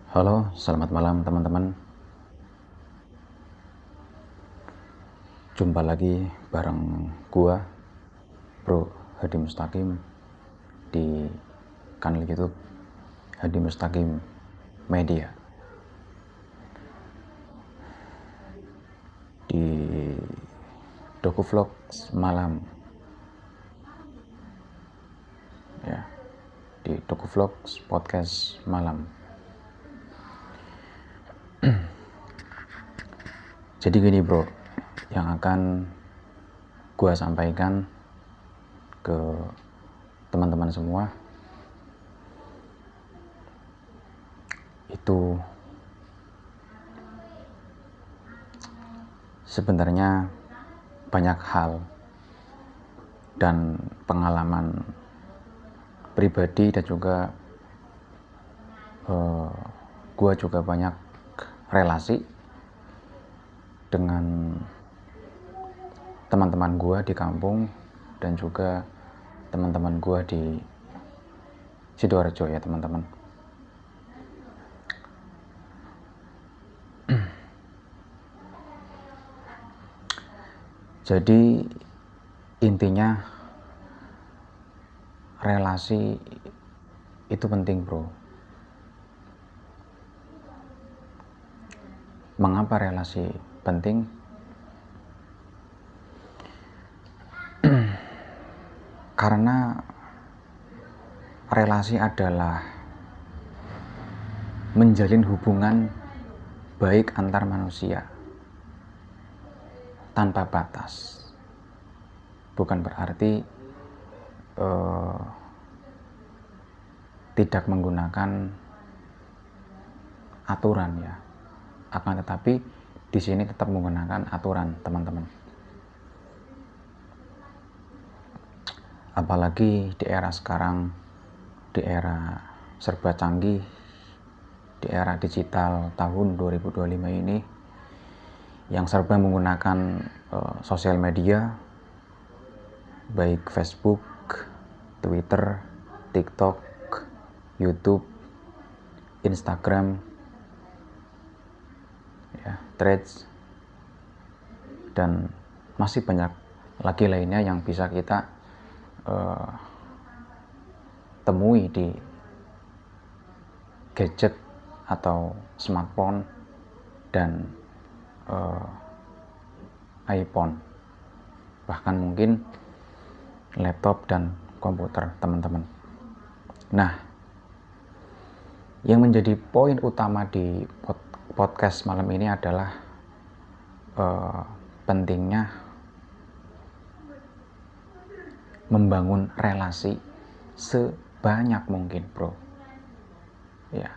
Halo, selamat malam teman-teman. Jumpa lagi bareng gua, Bro Hadi Mustaqim, di kanal YouTube Hadi Mustaqim Media. Di DokuVlogs malam. Ya, di DokuVlogs podcast malam. Jadi gini bro, yang akan gua sampaikan ke teman-teman semua itu sebenarnya banyak hal dan pengalaman pribadi dan juga gua juga banyak relasi dengan teman-teman gua di kampung dan juga teman-teman gua di Sidoarjo ya teman-teman. Jadi intinya relasi itu penting bro. Mengapa relasi penting? Karena relasi adalah menjalin hubungan baik antar manusia tanpa batas. Bukan berarti tidak menggunakan aturan ya. Akan tetapi di sini tetap menggunakan aturan, teman-teman. Apalagi di era sekarang, di era serba canggih, di era digital tahun 2025 ini, yang serba menggunakan sosial media, baik Facebook, Twitter, TikTok, YouTube, Instagram, ya, Threads, dan masih banyak lagi lainnya yang bisa kita temui di gadget atau smartphone dan iPhone, bahkan mungkin laptop dan komputer teman-teman. Nah, yang menjadi poin utama di podcast malam ini adalah pentingnya membangun relasi sebanyak mungkin bro ya,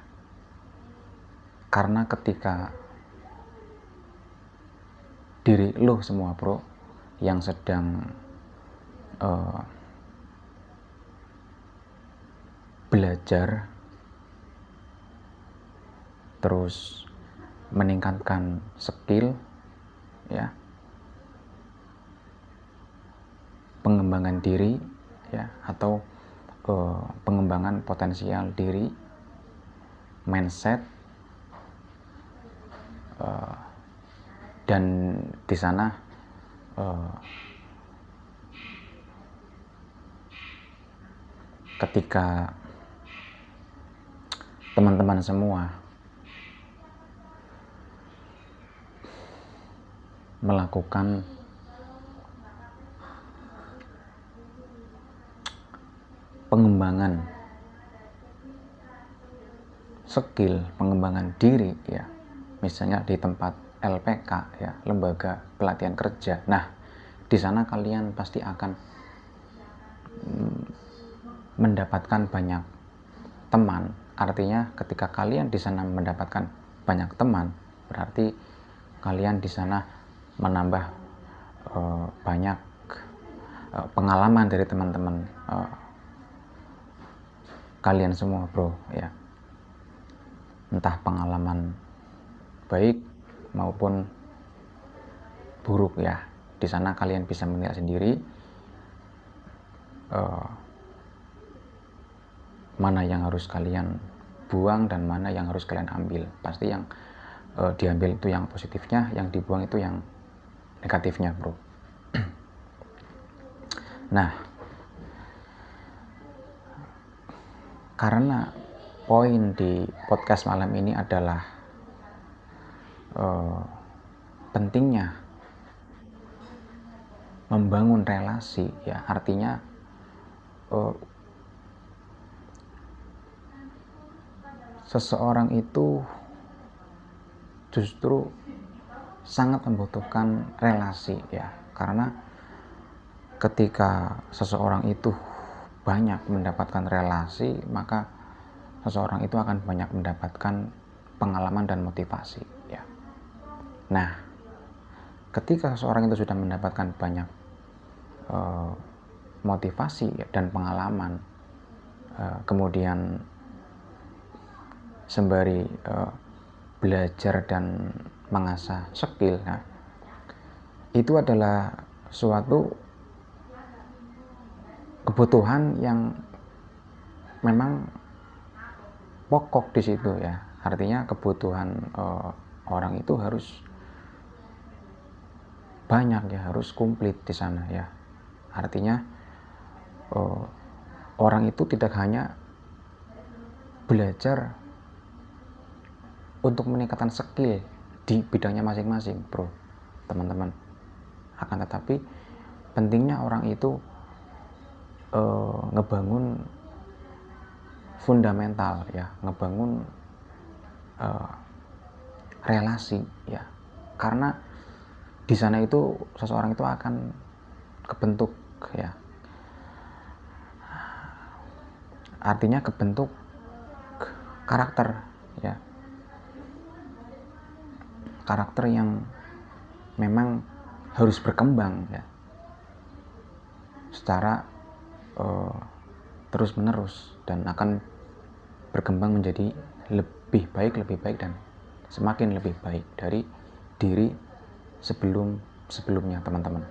karena ketika diri lo semua bro yang sedang belajar terus meningkatkan skill ya, pengembangan diri ya, atau pengembangan potensial diri, mindset, dan di sana ketika teman-teman semua melakukan pengembangan skill, pengembangan diri ya, misalnya di tempat LPK ya, lembaga pelatihan kerja. Nah, di sana kalian pasti akan mendapatkan banyak teman. Artinya ketika kalian di sana mendapatkan banyak teman, berarti kalian di sana menambah banyak pengalaman dari teman-teman kalian semua bro ya, entah pengalaman baik maupun buruk ya. Di sana kalian bisa menilai sendiri mana yang harus kalian buang dan mana yang harus kalian ambil. Pasti yang diambil itu yang positifnya, yang dibuang itu yang negatifnya, bro. Nah, karena poin di podcast malam ini adalah pentingnya membangun relasi, ya, artinya seseorang itu justru sangat membutuhkan relasi, ya, karena ketika seseorang itu banyak mendapatkan relasi, maka seseorang itu akan banyak mendapatkan pengalaman dan motivasi, ya. Nah, ketika seseorang itu sudah mendapatkan banyak motivasi dan pengalaman, kemudian sembari belajar dan mengasah skill, nah, itu adalah suatu kebutuhan yang memang pokok di situ, ya. Artinya kebutuhan orang itu harus banyak, ya, harus komplit di sana, ya. Artinya orang itu tidak hanya belajar untuk meningkatkan skill di bidangnya masing-masing, bro, teman-teman. Akan tetapi pentingnya orang itu ngebangun fundamental, ya, ngebangun relasi, ya. Karena di sana itu seseorang itu akan kebentuk, ya. Artinya kebentuk karakter, ya. Karakter yang memang harus berkembang, ya, secara terus menerus, dan akan berkembang menjadi lebih baik dan semakin lebih baik dari diri sebelumnya, teman-teman.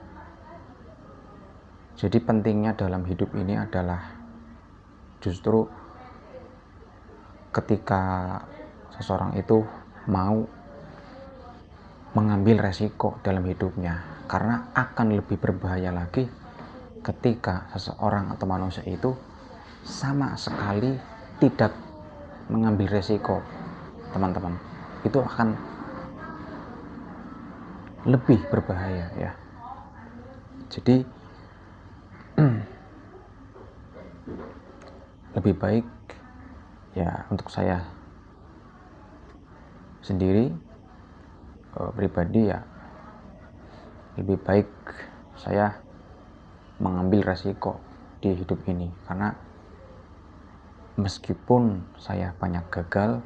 Jadi pentingnya dalam hidup ini adalah justru ketika seseorang itu mau mengambil resiko dalam hidupnya, karena akan lebih berbahaya lagi ketika seseorang atau manusia itu sama sekali tidak mengambil resiko, teman-teman. Itu akan lebih berbahaya, ya. Jadi lebih baik, ya, untuk saya sendiri pribadi, ya, lebih baik saya mengambil resiko di hidup ini, karena meskipun saya banyak gagal,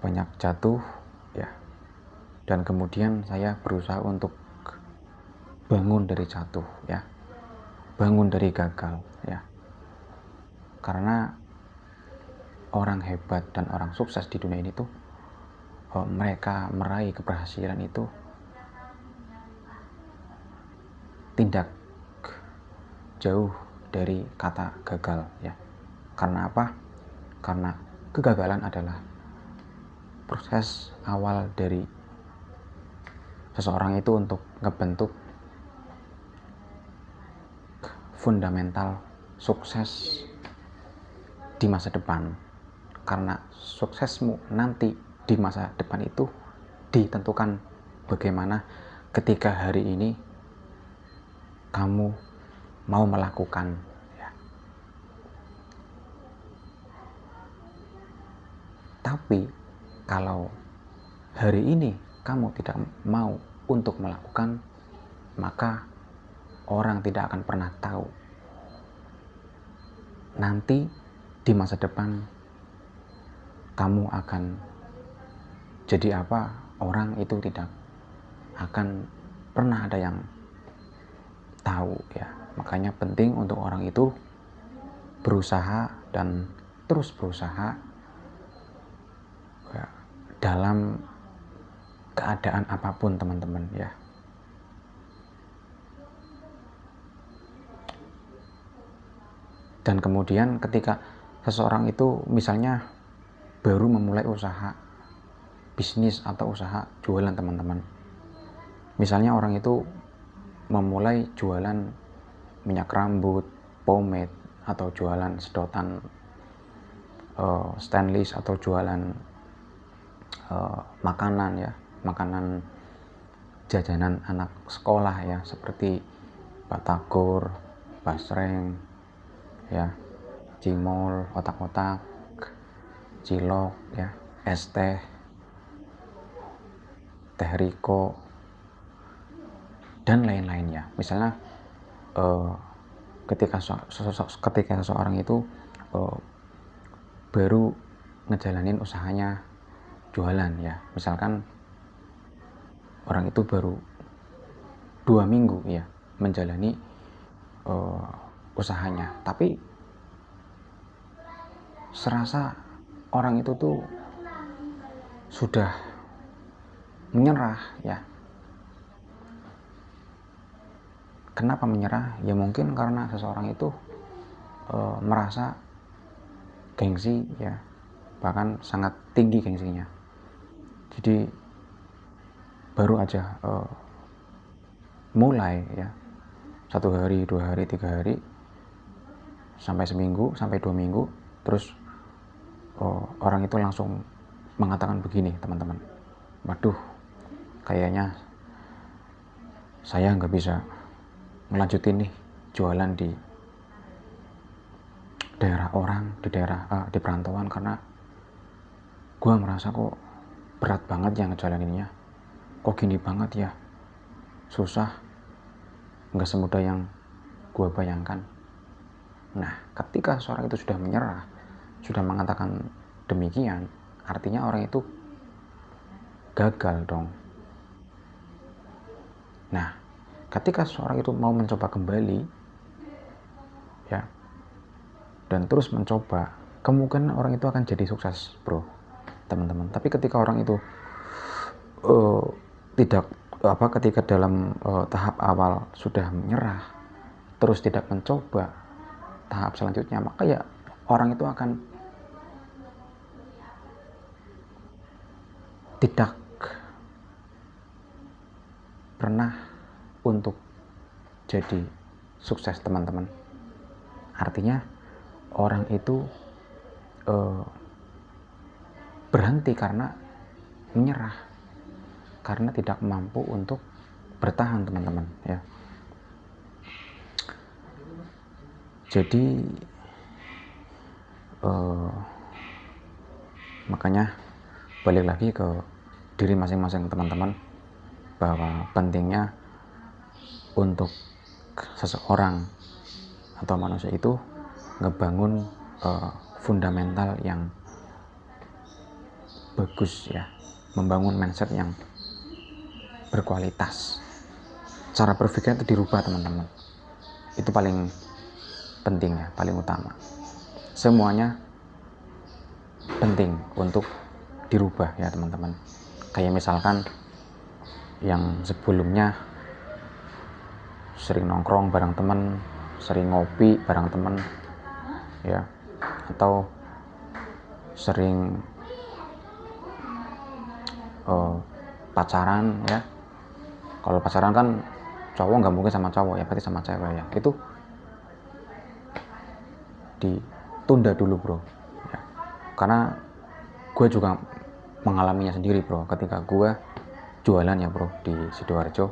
banyak jatuh, ya, dan kemudian saya berusaha untuk bangun dari jatuh, ya, bangun dari gagal, ya. Karena orang hebat dan orang sukses di dunia ini tuh mereka meraih keberhasilan itu tidak jauh dari kata gagal, ya. Karena apa? Karena kegagalan adalah proses awal dari seseorang itu untuk ngebentuk fundamental sukses di masa depan. Karena suksesmu nanti di masa depan itu ditentukan bagaimana ketika hari ini kamu mau melakukan, ya. Tapi kalau hari ini kamu tidak mau untuk melakukan, maka orang tidak akan pernah tahu nanti di masa depan kamu akan jadi apa. Orang itu tidak akan pernah ada yang tahu, ya. Makanya penting untuk orang itu berusaha dan terus berusaha, ya, dalam keadaan apapun, teman-teman, ya. Dan kemudian ketika seseorang itu misalnya baru memulai usaha bisnis atau usaha jualan teman-teman. Misalnya orang itu memulai jualan minyak rambut, pomade, atau jualan sedotan stainless, atau jualan makanan ya, makanan jajanan anak sekolah ya, seperti batagor, basreng ya, cimol, otak-otak, cilok ya, es teh, teh riko, dan lain-lainnya. Misalnya ketika seseorang itu baru ngejalanin usahanya jualan ya, misalkan orang itu baru 2 minggu ya menjalani usahanya, tapi serasa orang itu tuh sudah menyerah ya. Kenapa menyerah? Ya mungkin karena seseorang itu merasa gengsi ya, bahkan sangat tinggi gengsinya. Jadi baru aja mulai ya, 1 hari, 2 hari, 3 hari, sampai seminggu, sampai 2 minggu, terus orang itu langsung mengatakan begini, teman-teman, waduh, kayaknya saya nggak bisa ngelanjutin nih jualan di daerah orang, di perantauan, karena gue merasa kok berat banget ya ngejalaninnya, kok gini banget ya, susah, nggak semudah yang gue bayangkan. Nah, ketika seorang itu sudah menyerah, sudah mengatakan demikian, artinya orang itu gagal dong. Nah, ketika seorang itu mau mencoba kembali ya, dan terus mencoba, kemungkinan orang itu akan jadi sukses, bro, teman-teman. Tapi ketika orang itu ketika dalam tahap awal sudah menyerah, terus tidak mencoba tahap selanjutnya, maka ya orang itu akan tidak pernah untuk jadi sukses, teman-teman. Artinya orang itu berhenti karena menyerah, karena tidak mampu untuk bertahan, teman-teman ya. Jadi makanya balik lagi ke diri masing-masing, teman-teman, bahwa pentingnya untuk seseorang atau manusia itu ngebangun fundamental yang bagus ya, membangun mindset yang berkualitas, cara berpikir itu dirubah, teman-teman. Itu paling penting ya, paling utama. Semuanya penting untuk dirubah ya, teman-teman. Kayak misalkan yang sebelumnya sering nongkrong bareng teman, sering ngopi bareng teman ya, atau sering pacaran ya. Kalau pacaran kan cowok nggak mungkin sama cowok ya, berarti sama cewek ya. Itu ditunda dulu, bro ya. Karena gue juga mengalaminya sendiri, bro, ketika gue jualan ya, bro, di Sidoarjo.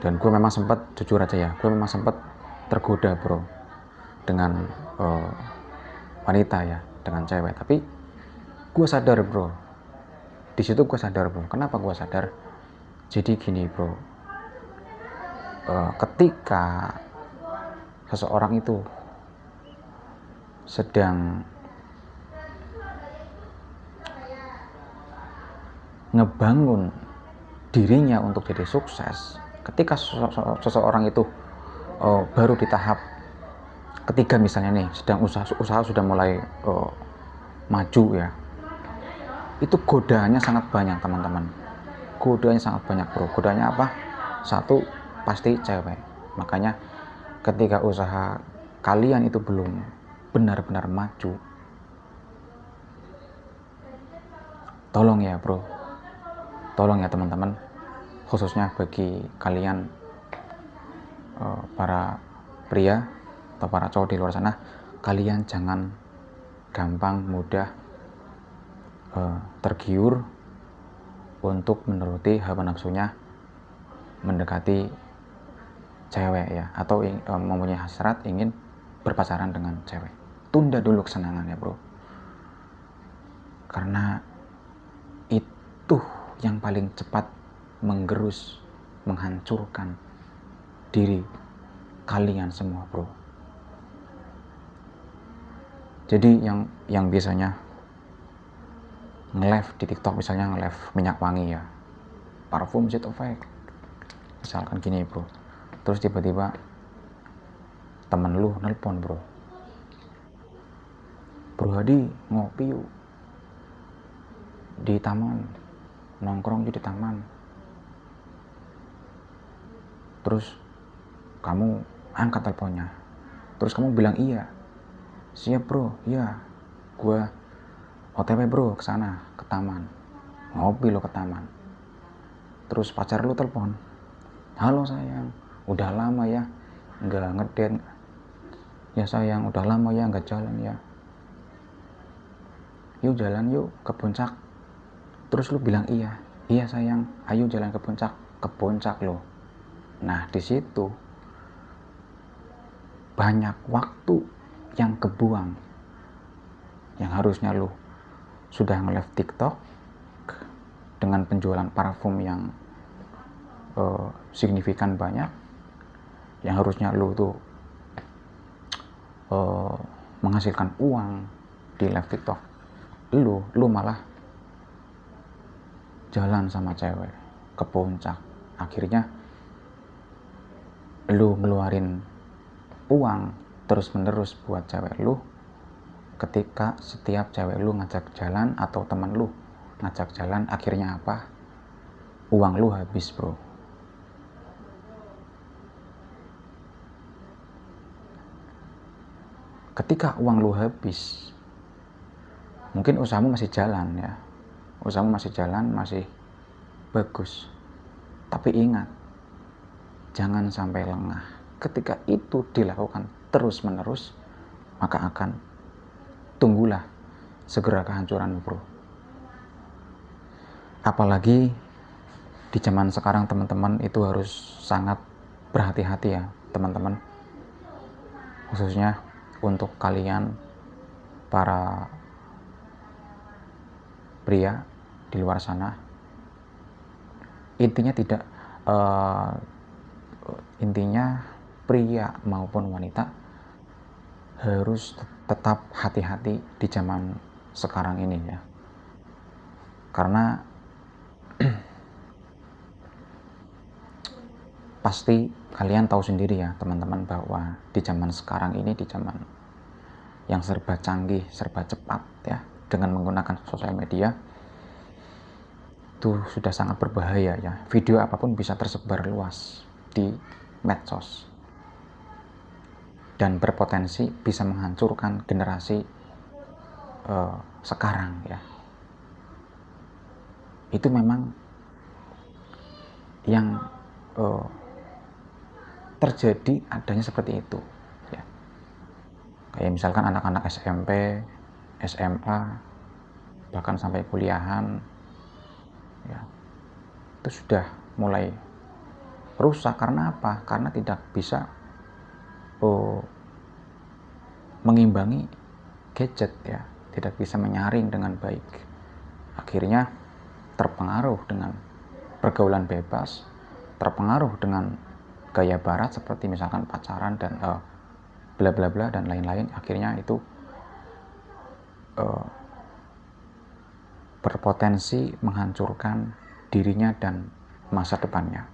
Dan gue memang sempat, jujur aja ya, gue memang sempat tergoda, bro, dengan wanita ya, dengan cewek. Tapi gue sadar, bro, di situ gue sadar, bro. Kenapa gue sadar? Jadi gini, bro, ketika seseorang itu sedang ngebangun dirinya untuk jadi sukses, ketika seseorang itu baru di tahap ketiga misalnya nih, sedang usaha sudah mulai maju ya, itu godaannya sangat banyak, teman-teman. Godaannya sangat banyak, bro. Godaannya apa? Satu, pasti cewek. Makanya ketika usaha kalian itu belum benar-benar maju, tolong ya bro, tolong ya teman-teman, khususnya bagi kalian para pria atau para cowok di luar sana, kalian jangan gampang mudah tergiur untuk menuruti hawa nafsunya mendekati cewek ya, atau mempunyai hasrat ingin berpacaran dengan cewek. Tunda dulu kesenangannya bro, karena itu yang paling cepat menggerus, menghancurkan diri kalian semua bro. Jadi yang biasanya nge-live di TikTok, misalnya nge-live minyak wangi ya, parfum jet effect misalkan gini bro, terus tiba-tiba temen lu nelpon, bro Hadi ngopi yuk di taman, nongkrong di taman, terus kamu angkat teleponnya, terus kamu bilang iya, siap bro, iya gua OTW bro ke sana, ke taman, ngopi lo ke taman. Terus pacar lu telepon, halo sayang, udah lama ya nggak ngedate ya sayang, udah lama ya nggak jalan ya, yuk jalan yuk ke puncak. Terus lu bilang iya sayang, ayo jalan ke puncak lo. Nah di situ banyak waktu yang kebuang, yang harusnya lu sudah nge-live TikTok dengan penjualan parfum yang signifikan banyak, yang harusnya lu tuh menghasilkan uang di live TikTok, lu malah jalan sama cewek ke puncak. Akhirnya lu ngeluarin uang terus menerus buat cewek lu, ketika setiap cewek lu ngajak jalan atau teman lu ngajak jalan, akhirnya apa? Uang lu habis bro. Ketika uang lu habis, mungkin usahamu masih jalan ya, usahamu masih jalan, masih bagus, tapi ingat, jangan sampai lengah. Ketika itu dilakukan terus menerus, maka akan tunggulah segera kehancuran bro. Apalagi di zaman sekarang teman-teman itu harus sangat berhati-hati ya teman-teman, khususnya untuk kalian para pria di luar sana. Intinya pria maupun wanita harus tetap hati-hati di zaman sekarang ini ya, karena pasti kalian tahu sendiri ya teman-teman, bahwa di zaman sekarang ini, di zaman yang serba canggih, serba cepat ya, dengan menggunakan sosial media, itu sudah sangat berbahaya ya. Video apapun bisa tersebar luas di medsos dan berpotensi bisa menghancurkan generasi sekarang ya. Itu memang yang terjadi adanya seperti itu ya. Kayak misalkan anak-anak SMP, SMA, bahkan sampai kuliahan ya, itu sudah mulai rusak. Karena apa? Karena tidak bisa mengimbangi gadget ya, tidak bisa menyaring dengan baik. Akhirnya terpengaruh dengan pergaulan bebas, terpengaruh dengan gaya barat seperti misalkan pacaran dan bla bla bla dan lain-lain. Akhirnya itu berpotensi menghancurkan dirinya dan masa depannya.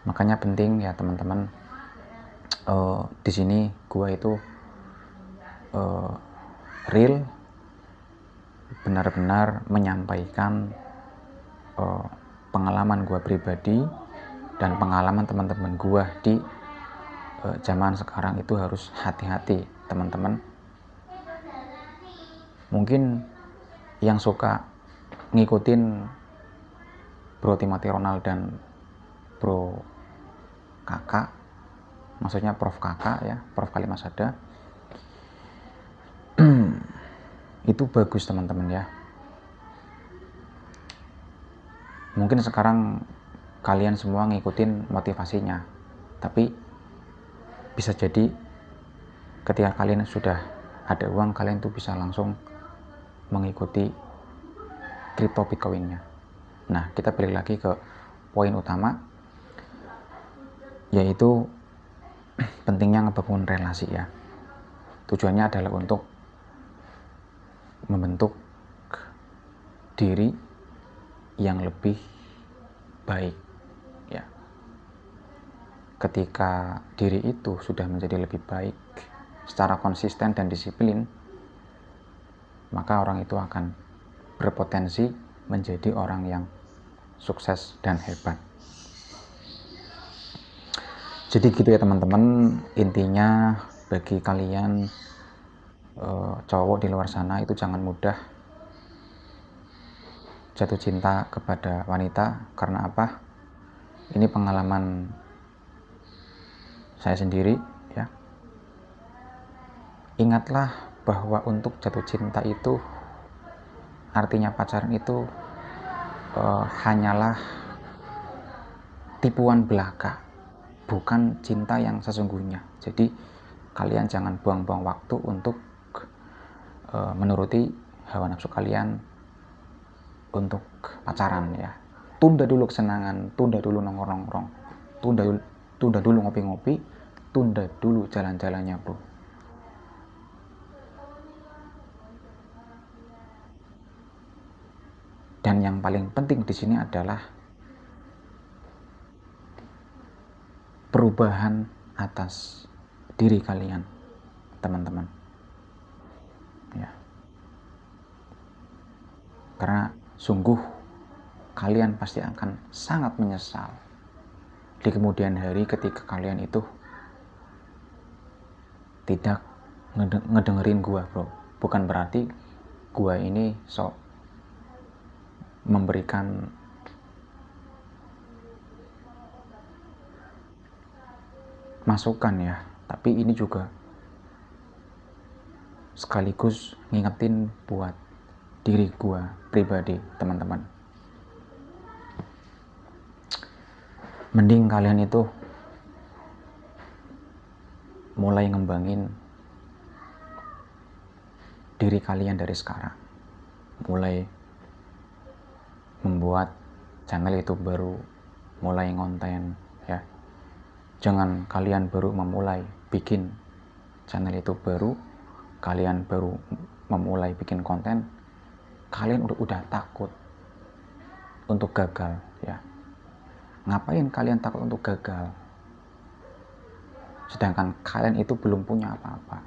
Makanya penting ya teman-teman, di sini gua itu real, benar-benar menyampaikan pengalaman gua pribadi dan pengalaman teman-teman gua di zaman sekarang. Itu harus hati-hati teman-teman, Mungkin yang suka ngikutin Bro Timothy Ronald dan Bro Kakak, maksudnya Prof Kakak ya, Prof Kalimasada, itu bagus teman-teman ya. Mungkin sekarang kalian semua ngikutin motivasinya, tapi bisa jadi ketika kalian sudah ada uang, kalian tuh bisa langsung mengikuti crypto Bitcoin-nya. Nah, kita balik lagi ke poin utama, yaitu pentingnya ngebangun relasi ya. Tujuannya adalah untuk membentuk diri yang lebih baik ya. Ketika diri itu sudah menjadi lebih baik secara konsisten dan disiplin, maka orang itu akan berpotensi menjadi orang yang sukses dan hebat. Jadi gitu ya teman-teman, intinya bagi kalian cowok di luar sana itu jangan mudah jatuh cinta kepada wanita. Karena apa? Ini pengalaman saya sendiri ya. Ingatlah bahwa untuk jatuh cinta itu, artinya pacaran itu hanyalah tipuan belaka, bukan cinta yang sesungguhnya. Jadi kalian jangan buang-buang waktu untuk menuruti hawa nafsu kalian untuk pacaran ya. Tunda dulu kesenangan, tunda dulu nongkrong-nongkrong, tunda dulu ngopi-ngopi, tunda dulu jalan-jalannya bro. Dan yang paling penting di sini adalah perubahan atas diri kalian, teman-teman. Ya. Karena sungguh kalian pasti akan sangat menyesal di kemudian hari ketika kalian itu tidak ngedengerin gua bro. Bukan berarti gua ini sok memberikan masukan ya, tapi ini juga sekaligus ngingetin buat diri gua pribadi teman-teman. Mending kalian itu mulai ngembangin diri kalian dari sekarang, mulai membuat channel itu baru, mulai ngonten ya. Jangan kalian baru memulai bikin channel itu baru, kalian baru memulai bikin konten, kalian udah takut untuk gagal ya. Ngapain kalian takut untuk gagal? Sedangkan kalian itu belum punya apa-apa.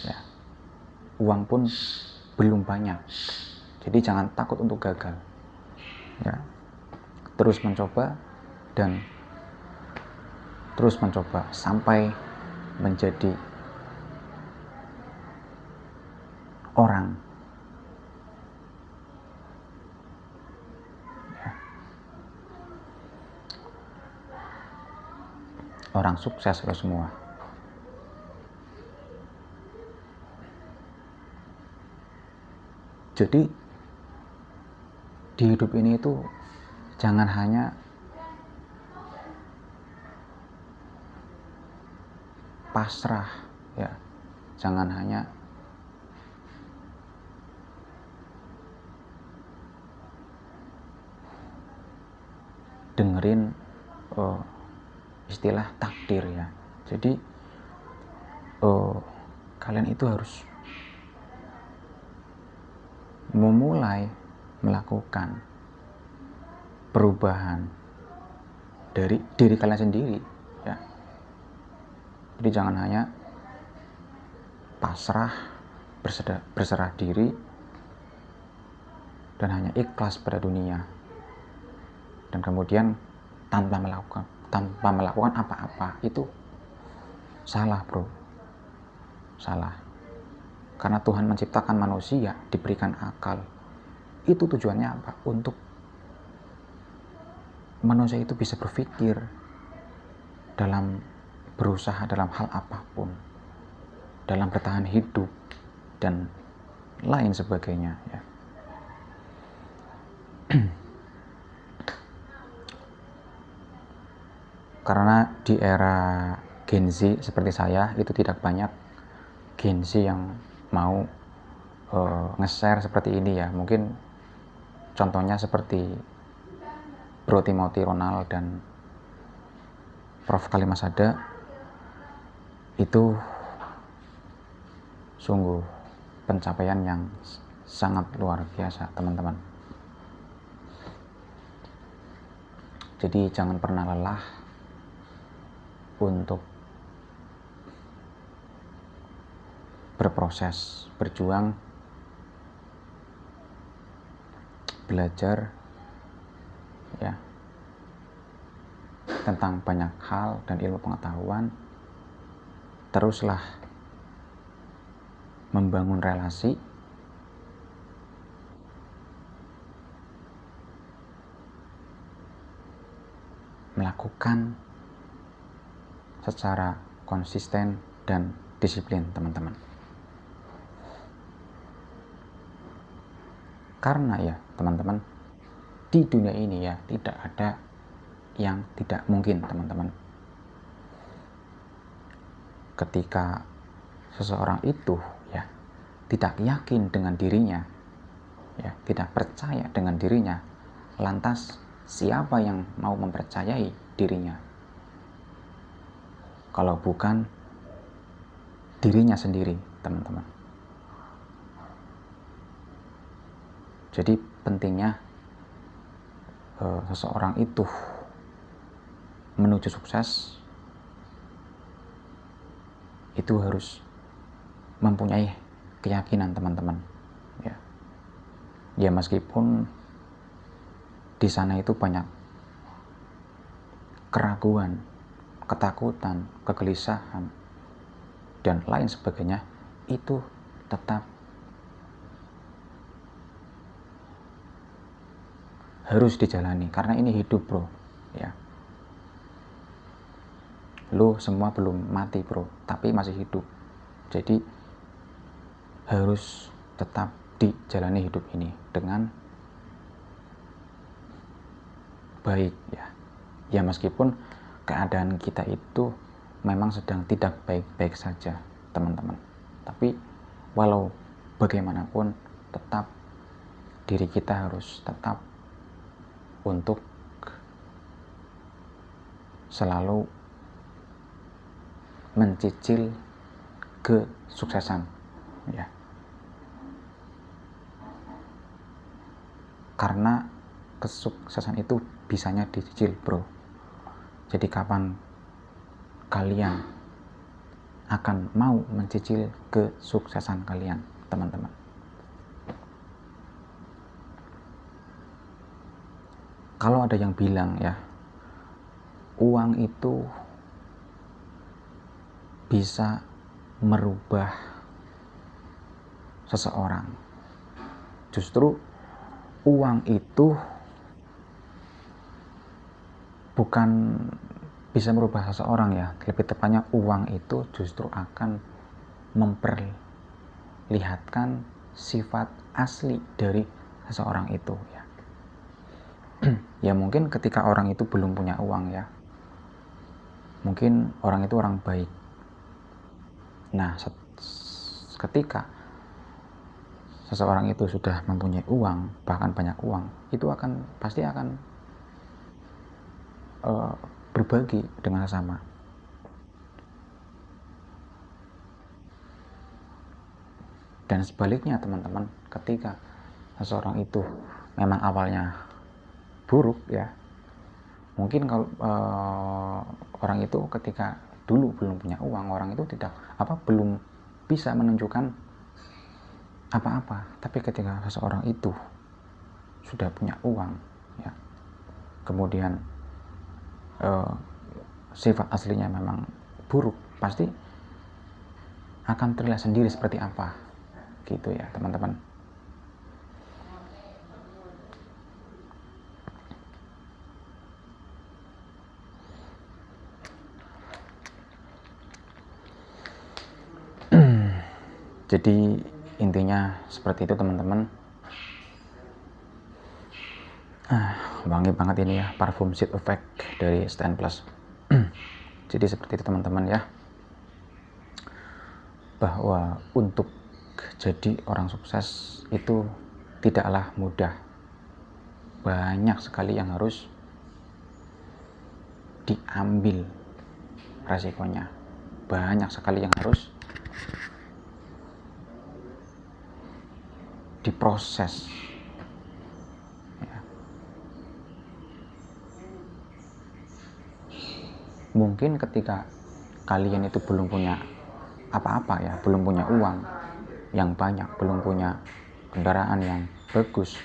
Ya. Uang pun belum banyak. Jadi jangan takut untuk gagal. Ya. Terus mencoba dan terus mencoba sampai menjadi orang. Ya. Orang sukses lo semua. Jadi di hidup ini itu jangan hanya pasrah ya, jangan hanya dengerin istilah takdir ya. Jadi kalian itu harus memulai melakukan perubahan dari diri kalian sendiri ya. Jadi jangan hanya pasrah, berserah diri dan hanya ikhlas pada dunia, dan kemudian tanpa melakukan apa-apa. Itu salah bro, salah. Karena Tuhan menciptakan manusia, diberikan akal. Itu tujuannya apa? Untuk manusia itu bisa berpikir dalam berusaha dalam hal apapun, dalam bertahan hidup dan lain sebagainya ya. Karena di era Gen Z seperti saya itu tidak banyak Gen Z yang mau nge-share seperti ini ya. Mungkin contohnya seperti Bro Timothy Ronald dan Prof. Kalimasada, itu sungguh pencapaian yang sangat luar biasa teman-teman. Jadi jangan pernah lelah untuk berproses, berjuang, belajar ya tentang banyak hal dan ilmu pengetahuan. Teruslah membangun relasi, melakukan secara konsisten dan disiplin teman-teman. Karena ya teman-teman, di dunia ini ya tidak ada yang tidak mungkin teman-teman. Ketika seseorang itu ya tidak yakin dengan dirinya, ya tidak percaya dengan dirinya, lantas siapa yang mau mempercayai dirinya kalau bukan dirinya sendiri teman-teman. Jadi pentingnya seseorang itu menuju sukses itu harus mempunyai keyakinan teman-teman ya. Ya meskipun di sana itu banyak keraguan, ketakutan, kegelisahan dan lain sebagainya, itu tetap harus dijalani karena ini hidup bro ya. Lo semua belum mati bro, tapi masih hidup. Jadi harus tetap dijalani hidup ini dengan baik ya. Ya meskipun keadaan kita itu memang sedang tidak baik-baik saja teman-teman. Tapi walau bagaimanapun tetap diri kita harus tetap untuk selalu mencicil kesuksesan ya. Karena kesuksesan itu bisanya dicicil bro. Jadi kapan kalian akan mau mencicil kesuksesan kalian teman-teman? Kalau ada yang bilang ya, uang itu bisa merubah seseorang. Justru uang itu bukan bisa merubah seseorang ya. Lebih tepatnya uang itu justru akan memperlihatkan sifat asli dari seseorang itu ya. Ya mungkin ketika orang itu belum punya uang ya, mungkin orang itu orang baik. Nah ketika seseorang itu sudah mempunyai uang, bahkan banyak uang, itu pasti akan berbagi dengan sesama. Dan sebaliknya teman-teman, ketika seseorang itu memang awalnya buruk ya, mungkin kalau orang itu ketika dulu belum punya uang, orang itu belum bisa menunjukkan apa-apa. Tapi ketika seseorang itu sudah punya uang ya, kemudian sifat aslinya memang buruk, pasti akan terlihat sendiri seperti apa gitu ya teman-teman. Jadi intinya seperti itu teman-teman. Wangi banget ini ya, parfum Seed Effect dari Stain Plus. Jadi seperti itu teman-teman ya, bahwa untuk jadi orang sukses itu tidaklah mudah. Banyak sekali yang harus diambil resikonya, banyak sekali yang harus diproses ya. Mungkin ketika kalian itu belum punya apa-apa ya, belum punya uang yang banyak, belum punya kendaraan yang bagus,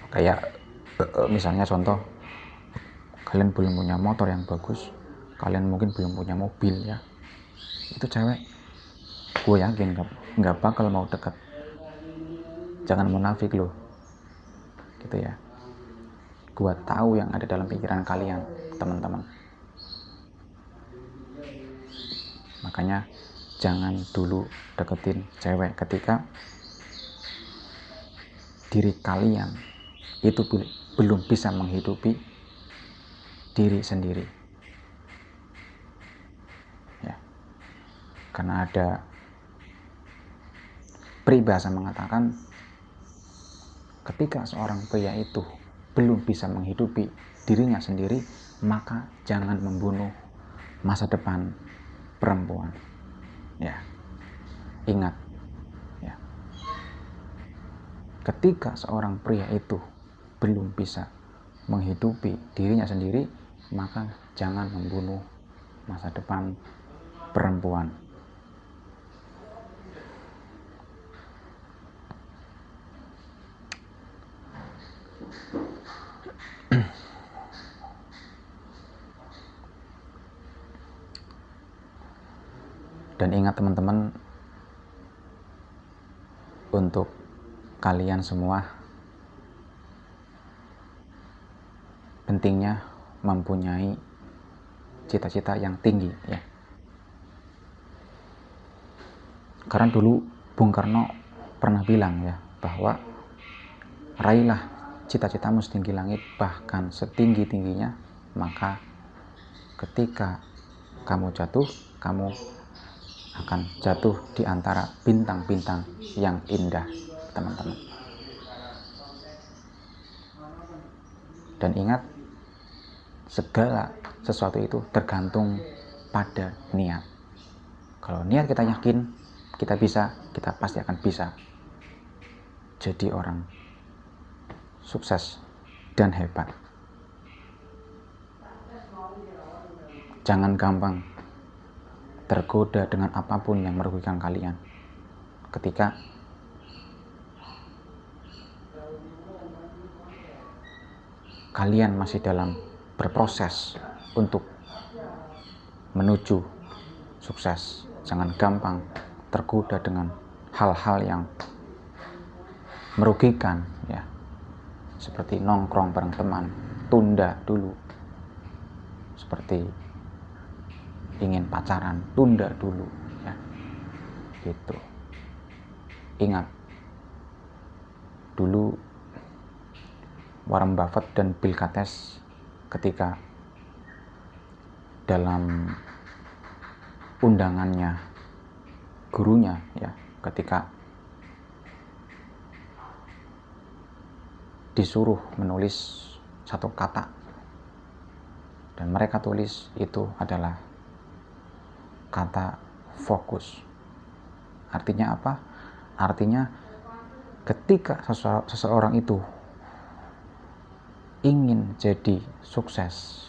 kayak misalnya contoh, kalian belum punya motor yang bagus, kalian mungkin belum punya mobil ya, itu cewek gue yakin nggak bakal mau deket. Jangan munafik loh gitu ya, gue tahu yang ada dalam pikiran kalian teman-teman. Makanya jangan dulu deketin cewek ketika diri kalian itu belum bisa menghidupi diri sendiri ya. Karena ada peribahasa mengatakan, ketika seorang pria itu belum bisa menghidupi dirinya sendiri, maka jangan membunuh masa depan perempuan ya. Ingat ya, ketika seorang pria itu belum bisa menghidupi dirinya sendiri, maka jangan membunuh masa depan perempuan. Dan ingat teman-teman, untuk kalian semua, pentingnya mempunyai cita-cita yang tinggi ya. Karena dulu Bung Karno pernah bilang ya, bahwa raihlah cita-citamu setinggi langit, bahkan setinggi-tingginya, maka ketika kamu jatuh, kamu akan jatuh di antara bintang-bintang yang indah teman-teman. Dan ingat, segala sesuatu itu tergantung pada niat. Kalau niat kita yakin, kita bisa, kita pasti akan bisa jadi orang sukses dan hebat. Jangan gampang tergoda dengan apapun yang merugikan kalian ketika kalian masih dalam berproses untuk menuju sukses. Jangan gampang tergoda dengan hal-hal yang merugikan ya, seperti nongkrong bareng teman, tunda dulu. Seperti ingin pacaran, tunda dulu ya, gitu. Ingat, dulu Warren Buffett dan Bill Gates ketika dalam undangannya gurunya ya, ketika disuruh menulis satu kata dan mereka tulis itu adalah kata fokus. Artinya apa? Artinya ketika seseorang itu ingin jadi sukses,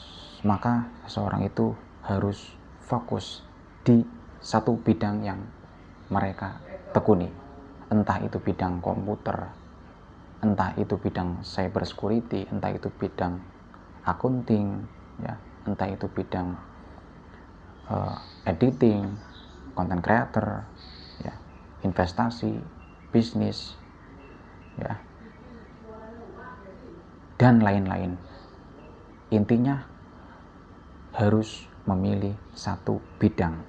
maka seseorang itu harus fokus di satu bidang yang mereka tekuni. Entah itu bidang komputer, entah itu bidang cyber security, entah itu bidang accounting ya, entah itu bidang editing, content creator ya. investasi, bisnis, ya, dan lain-lain. Intinya harus memilih satu bidang.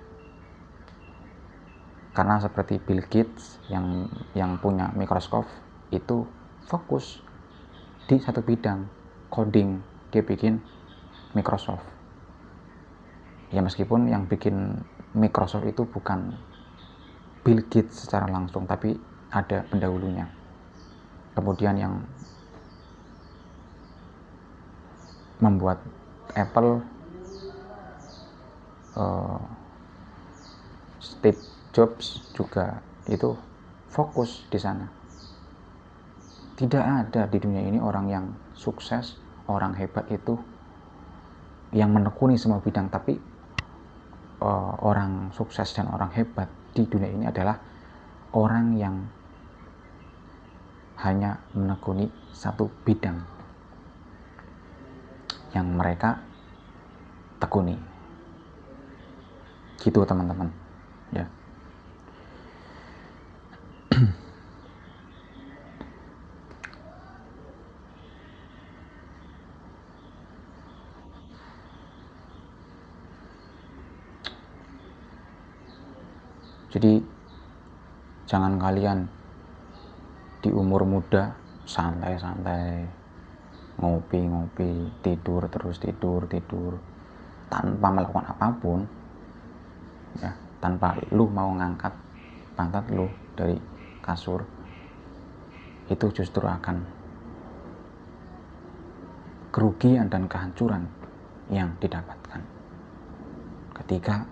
Karena seperti Bill Gates yang punya Microsoft itu fokus di satu bidang, coding, dia bikin Microsoft. Ya meskipun yang bikin Microsoft itu bukan Bill Gates secara langsung, tapi ada pendahulunya. Kemudian yang membuat Apple, Steve Jobs juga itu fokus di sana. Tidak ada di dunia ini orang yang sukses, orang hebat itu yang menekuni semua bidang, tapi orang sukses dan orang hebat di dunia ini adalah orang yang hanya menekuni satu bidang yang mereka tekuni. Gitu teman-teman, ya. Jadi jangan kalian di umur muda santai-santai, ngopi-ngopi, tidur tanpa melakukan apapun, ya, tanpa lu mau ngangkat pantat lu dari kasur. Itu justru akan kerugian dan kehancuran yang didapatkan ketika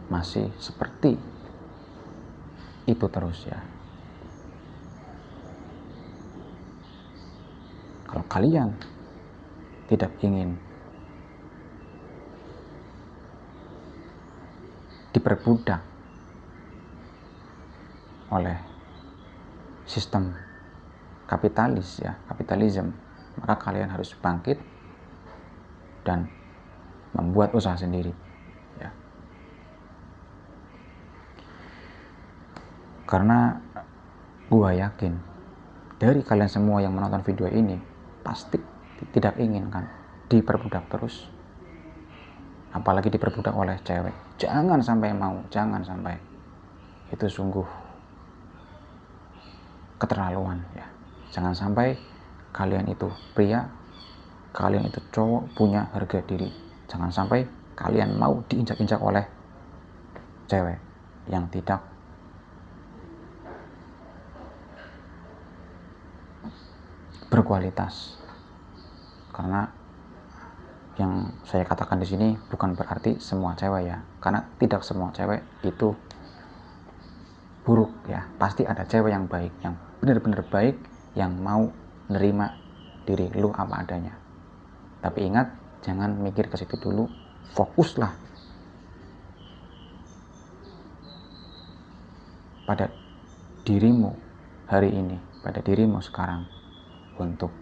masih seperti itu terus, ya. Kalau kalian tidak ingin diperbudak oleh sistem kapitalis, ya, kapitalisme, maka kalian harus bangkit dan membuat usaha sendiri, ya. Karena gua yakin dari kalian semua yang menonton video ini pasti tidak ingin kan diperbudak terus, apalagi diperbudak oleh cewek. Jangan sampai mau, jangan sampai. Itu sungguh keterlaluan, ya. Jangan sampai kalian itu pria, kalian itu cowok, punya harga diri. Jangan sampai kalian mau diinjak-injak oleh cewek yang tidak berkualitas. Karena yang saya katakan di sini bukan berarti semua cewek, ya, karena tidak semua cewek itu buruk, ya. Pasti ada cewek yang baik, yang benar-benar baik, yang mau nerima diri lu apa adanya. Tapi ingat, jangan mikir ke situ dulu, fokuslah pada dirimu hari ini, pada dirimu sekarang, untuk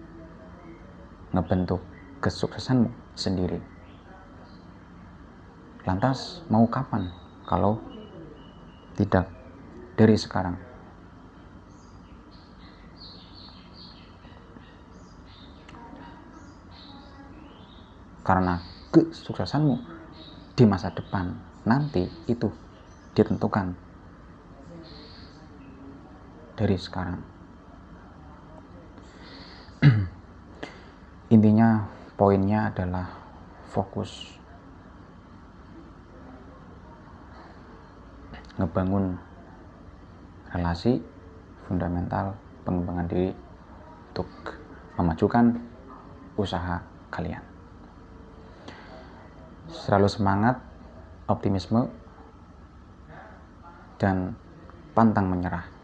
ngebentuk kesuksesanmu sendiri. Lantas mau kapan kalau tidak dari sekarang? Karena kesuksesanmu di masa depan nanti itu ditentukan dari sekarang. Intinya poinnya adalah fokus ngebangun relasi, fundamental pengembangan diri untuk memajukan usaha kalian. Selalu semangat, optimisme, dan pantang menyerah.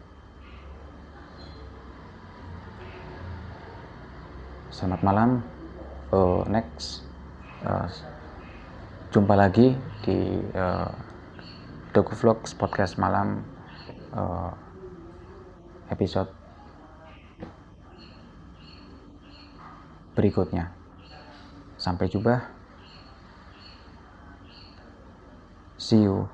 Selamat malam. Jumpa lagi di Doku Vlogs podcast malam, episode berikutnya. Sampai jumpa. See you